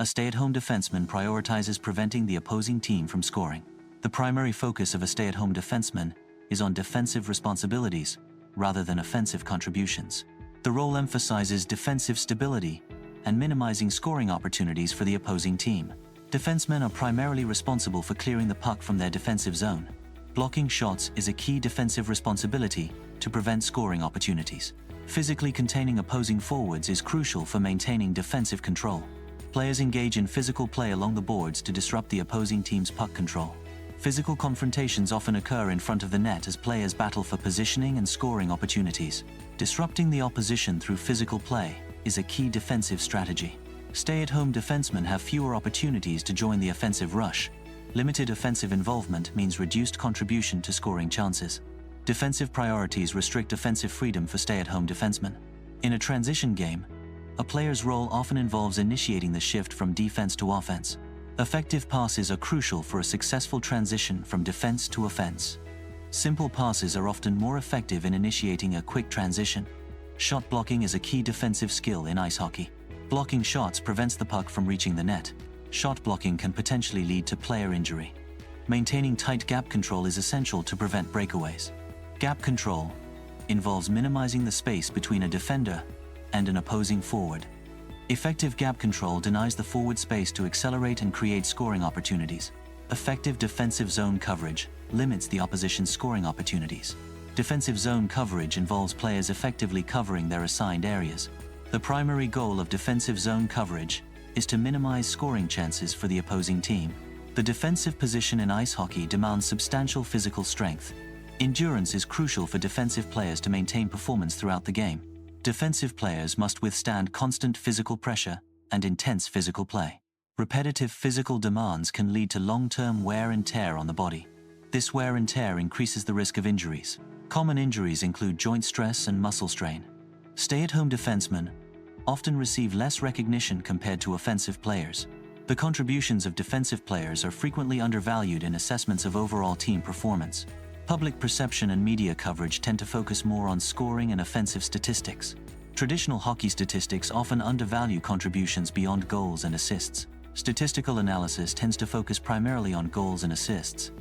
A stay-at-home defenseman prioritizes preventing the opposing team from scoring. The primary focus of a stay-at-home defenseman is on defensive responsibilities rather than offensive contributions. The role emphasizes defensive stability and minimizing scoring opportunities for the opposing team. Defensemen are primarily responsible for clearing the puck from their defensive zone. Blocking shots is a key defensive responsibility to prevent scoring opportunities. Physically containing opposing forwards is crucial for maintaining defensive control. Players engage in physical play along the boards to disrupt the opposing team's puck control. Physical confrontations often occur in front of the net as players battle for positioning and scoring opportunities. Disrupting the opposition through physical play is a key defensive strategy. Stay-at-home defensemen have fewer opportunities to join the offensive rush. Limited offensive involvement means reduced contribution to scoring chances. Defensive priorities restrict offensive freedom for stay-at-home defensemen. In a transition game, a player's role often involves initiating the shift from defense to offense. Effective passes are crucial for a successful transition from defense to offense. Simple passes are often more effective in initiating a quick transition. Shot blocking is a key defensive skill in ice hockey. Blocking shots prevents the puck from reaching the net. Shot blocking can potentially lead to player injury. Maintaining tight gap control is essential to prevent breakaways. Gap control involves minimizing the space between a defender and an opposing forward. Effective gap control denies the forward space to accelerate and create scoring opportunities. Effective defensive zone coverage limits the opposition's scoring opportunities. Defensive zone coverage involves players effectively covering their assigned areas. The primary goal of defensive zone coverage is to minimize scoring chances for the opposing team. The defensive position in ice hockey demands substantial physical strength. Endurance is crucial for defensive players to maintain performance throughout the game. Defensive players must withstand constant physical pressure and intense physical play. Repetitive physical demands can lead to long-term wear and tear on the body. This wear and tear increases the risk of injuries. Common injuries include joint stress and muscle strain. Stay-at-home defensemen often receive less recognition compared to offensive players. The contributions of defensive players are frequently undervalued in assessments of overall team performance. Public perception and media coverage tend to focus more on scoring and offensive statistics. Traditional hockey statistics often undervalue contributions beyond goals and assists. Statistical analysis tends to focus primarily on goals and assists.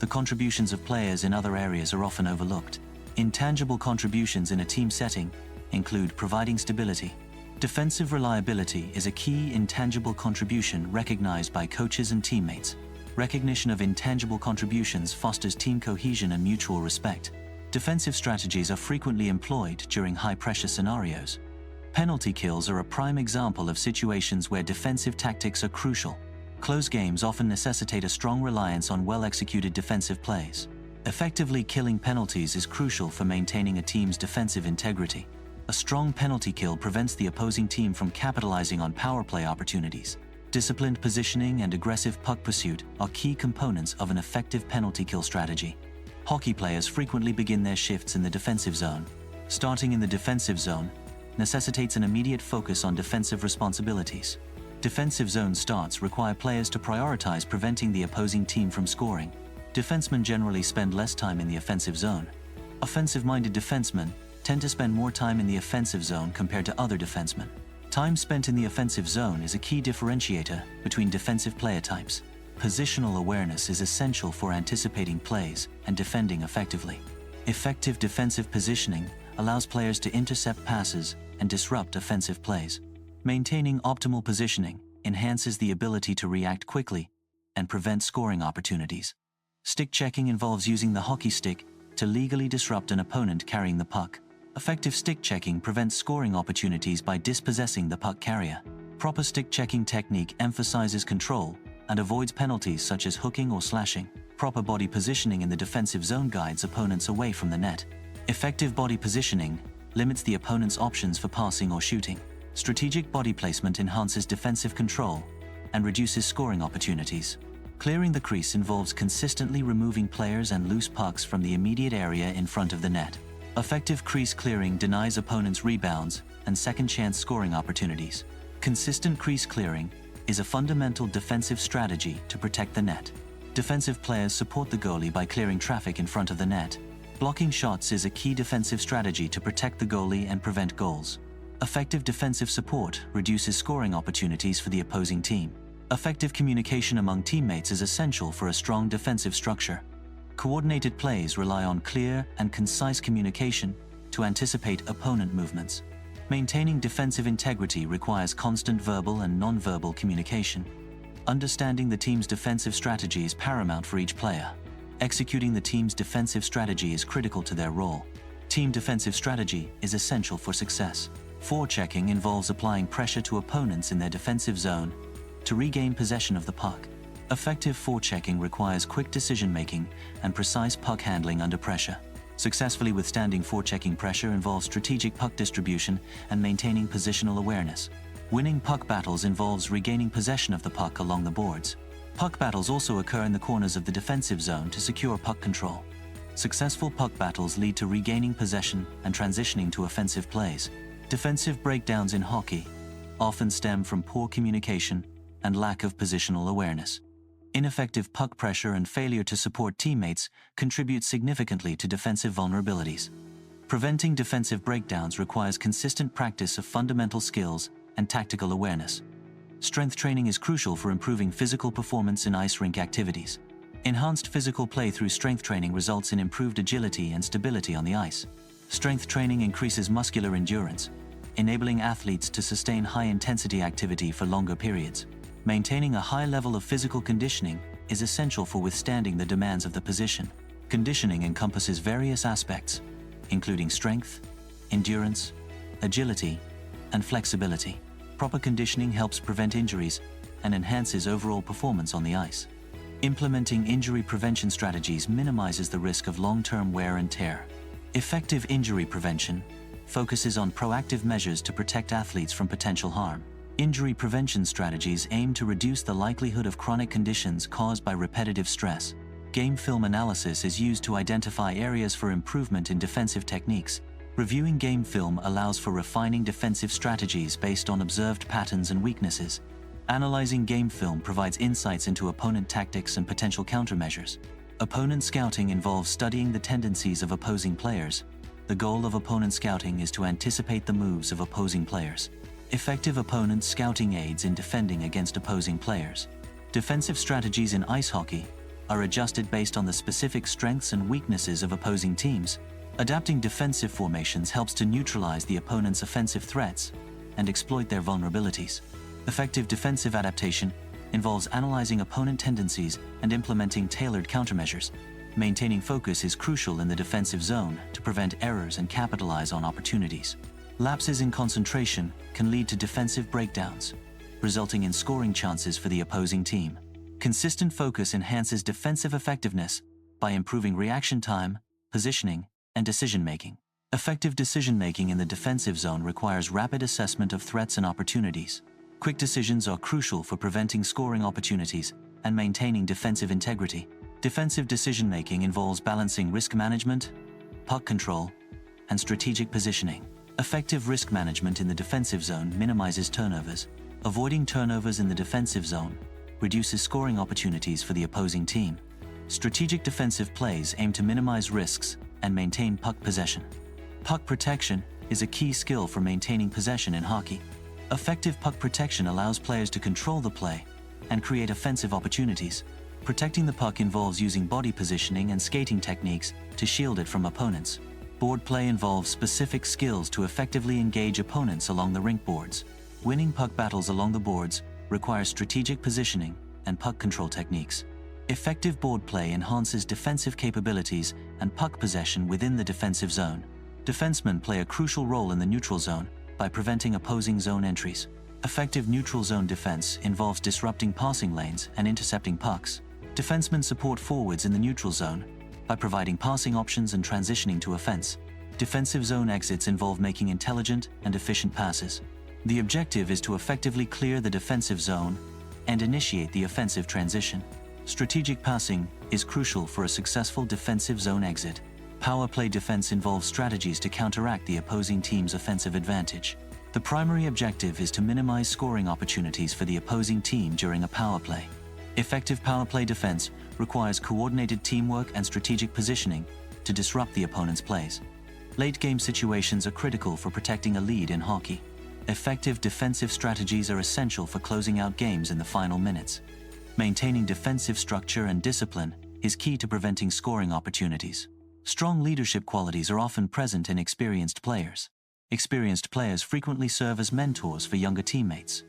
The contributions of players in other areas are often overlooked. Intangible contributions in a team setting include providing stability. Defensive reliability is a key intangible contribution recognized by coaches and teammates. Recognition of intangible contributions fosters team cohesion and mutual respect. Defensive strategies are frequently employed during high-pressure scenarios. Penalty kills are a prime example of situations where defensive tactics are crucial. Close games often necessitate a strong reliance on well-executed defensive plays. Effectively killing penalties is crucial for maintaining a team's defensive integrity. A strong penalty kill prevents the opposing team from capitalizing on power play opportunities. Disciplined positioning and aggressive puck pursuit are key components of an effective penalty kill strategy. Hockey players frequently begin their shifts in the defensive zone. Starting in the defensive zone necessitates an immediate focus on defensive responsibilities. Defensive zone starts require players to prioritize preventing the opposing team from scoring. Defensemen generally spend less time in the offensive zone. Offensive-minded defensemen tend to spend more time in the offensive zone compared to other defensemen. Time spent in the offensive zone is a key differentiator between defensive player types. Positional awareness is essential for anticipating plays and defending effectively. Effective defensive positioning allows players to intercept passes and disrupt offensive plays. Maintaining optimal positioning enhances the ability to react quickly and prevent scoring opportunities. Stick checking involves using the hockey stick to legally disrupt an opponent carrying the puck. Effective stick checking prevents scoring opportunities by dispossessing the puck carrier. Proper stick checking technique emphasizes control and avoids penalties such as hooking or slashing. Proper body positioning in the defensive zone guides opponents away from the net. Effective body positioning limits the opponent's options for passing or shooting. Strategic body placement enhances defensive control and reduces scoring opportunities. Clearing the crease involves consistently removing players and loose pucks from the immediate area in front of the net. Effective crease clearing denies opponents rebounds and second-chance scoring opportunities. Consistent crease clearing is a fundamental defensive strategy to protect the net. Defensive players support the goalie by clearing traffic in front of the net. Blocking shots is a key defensive strategy to protect the goalie and prevent goals. Effective defensive support reduces scoring opportunities for the opposing team. Effective communication among teammates is essential for a strong defensive structure. Coordinated plays rely on clear and concise communication to anticipate opponent movements. Maintaining defensive integrity requires constant verbal and non-verbal communication. Understanding the team's defensive strategy is paramount for each player. Executing the team's defensive strategy is critical to their role. Team defensive strategy is essential for success. Forechecking involves applying pressure to opponents in their defensive zone to regain possession of the puck. Effective forechecking requires quick decision-making and precise puck handling under pressure. Successfully withstanding forechecking pressure involves strategic puck distribution and maintaining positional awareness. Winning puck battles involves regaining possession of the puck along the boards. Puck battles also occur in the corners of the defensive zone to secure puck control. Successful puck battles lead to regaining possession and transitioning to offensive plays. Defensive breakdowns in hockey often stem from poor communication and lack of positional awareness. Ineffective puck pressure and failure to support teammates contribute significantly to defensive vulnerabilities. Preventing defensive breakdowns requires consistent practice of fundamental skills and tactical awareness. Strength training is crucial for improving physical performance in ice rink activities. Enhanced physical play through strength training results in improved agility and stability on the ice. Strength training increases muscular endurance, enabling athletes to sustain high-intensity activity for longer periods. Maintaining a high level of physical conditioning is essential for withstanding the demands of the position. Conditioning encompasses various aspects, including strength, endurance, agility, and flexibility. Proper conditioning helps prevent injuries and enhances overall performance on the ice. Implementing injury prevention strategies minimizes the risk of long-term wear and tear. Effective injury prevention focuses on proactive measures to protect athletes from potential harm. Injury prevention strategies aim to reduce the likelihood of chronic conditions caused by repetitive stress. Game film analysis is used to identify areas for improvement in defensive techniques. Reviewing game film allows for refining defensive strategies based on observed patterns and weaknesses. Analyzing game film provides insights into opponent tactics and potential countermeasures. Opponent scouting involves studying the tendencies of opposing players. The goal of opponent scouting is to anticipate the moves of opposing players. Effective opponent scouting aids in defending against opposing players. Defensive strategies in ice hockey are adjusted based on the specific strengths and weaknesses of opposing teams. Adapting defensive formations helps to neutralize the opponent's offensive threats and exploit their vulnerabilities. Effective defensive adaptation involves analyzing opponent tendencies and implementing tailored countermeasures. Maintaining focus is crucial in the defensive zone to prevent errors and capitalize on opportunities. Lapses in concentration can lead to defensive breakdowns, resulting in scoring chances for the opposing team. Consistent focus enhances defensive effectiveness by improving reaction time, positioning, and decision-making. Effective decision-making in the defensive zone requires rapid assessment of threats and opportunities. Quick decisions are crucial for preventing scoring opportunities and maintaining defensive integrity. Defensive decision-making involves balancing risk management, puck control, and strategic positioning. Effective risk management in the defensive zone minimizes turnovers. Avoiding turnovers in the defensive zone reduces scoring opportunities for the opposing team. Strategic defensive plays aim to minimize risks and maintain puck possession. Puck protection is a key skill for maintaining possession in hockey. Effective puck protection allows players to control the play and create offensive opportunities. Protecting the puck involves using body positioning and skating techniques to shield it from opponents. Board play involves specific skills to effectively engage opponents along the rink boards. Winning puck battles along the boards requires strategic positioning and puck control techniques. Effective board play enhances defensive capabilities and puck possession within the defensive zone. Defensemen play a crucial role in the neutral zone by preventing opposing zone entries. Effective neutral zone defense involves disrupting passing lanes and intercepting pucks. Defensemen support forwards in the neutral zone by providing passing options and transitioning to offense. Defensive zone exits involve making intelligent and efficient passes. The objective is to effectively clear the defensive zone and initiate the offensive transition. Strategic passing is crucial for a successful defensive zone exit. Power play defense involves strategies to counteract the opposing team's offensive advantage. The primary objective is to minimize scoring opportunities for the opposing team during a power play. Effective power play defense requires coordinated teamwork and strategic positioning to disrupt the opponent's plays. Late-game situations are critical for protecting a lead in hockey. Effective defensive strategies are essential for closing out games in the final minutes. Maintaining defensive structure and discipline is key to preventing scoring opportunities. Strong leadership qualities are often present in experienced players. Experienced players frequently serve as mentors for younger teammates.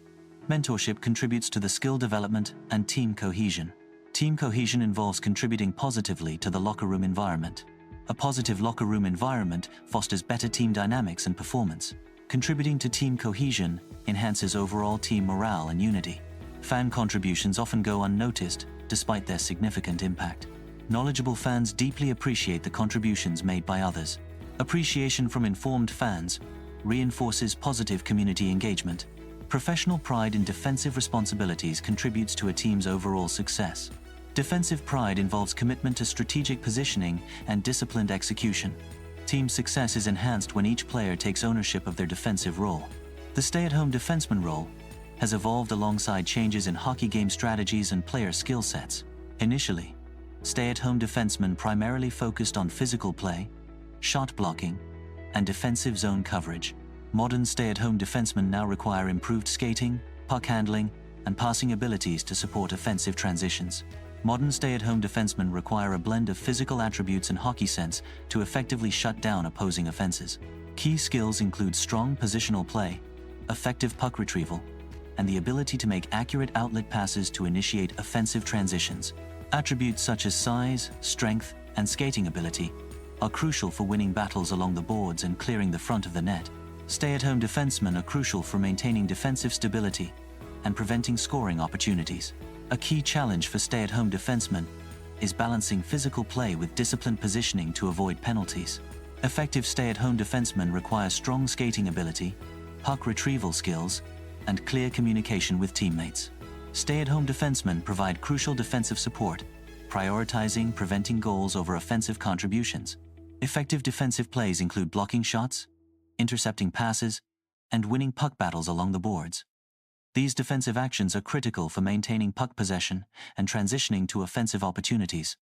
Mentorship contributes to the skill development and team cohesion. Team cohesion involves contributing positively to the locker room environment. A positive locker room environment fosters better team dynamics and performance. Contributing to team cohesion enhances overall team morale and unity. Fan contributions often go unnoticed, despite their significant impact. Knowledgeable fans deeply appreciate the contributions made by others. Appreciation from informed fans reinforces positive community engagement. Professional pride in defensive responsibilities contributes to a team's overall success. Defensive pride involves commitment to strategic positioning and disciplined execution. Team success is enhanced when each player takes ownership of their defensive role. The stay-at-home defenseman role has evolved alongside changes in hockey game strategies and player skill sets. Initially, stay-at-home defensemen primarily focused on physical play, shot blocking, and defensive zone coverage. Modern stay-at-home defensemen now require improved skating, puck handling, and passing abilities to support offensive transitions. Modern stay-at-home defensemen require a blend of physical attributes and hockey sense to effectively shut down opposing offenses. Key skills include strong positional play, effective puck retrieval, and the ability to make accurate outlet passes to initiate offensive transitions. Attributes such as size, strength, and skating ability are crucial for winning battles along the boards and clearing the front of the net. Stay-at-home defensemen are crucial for maintaining defensive stability and preventing scoring opportunities. A key challenge for stay-at-home defensemen is balancing physical play with disciplined positioning to avoid penalties. Effective stay-at-home defensemen require strong skating ability, puck retrieval skills, and clear communication with teammates. Stay-at-home defensemen provide crucial defensive support, prioritizing preventing goals over offensive contributions. Effective defensive plays include blocking shots, intercepting passes, and winning puck battles along the boards. These defensive actions are critical for maintaining puck possession and transitioning to offensive opportunities.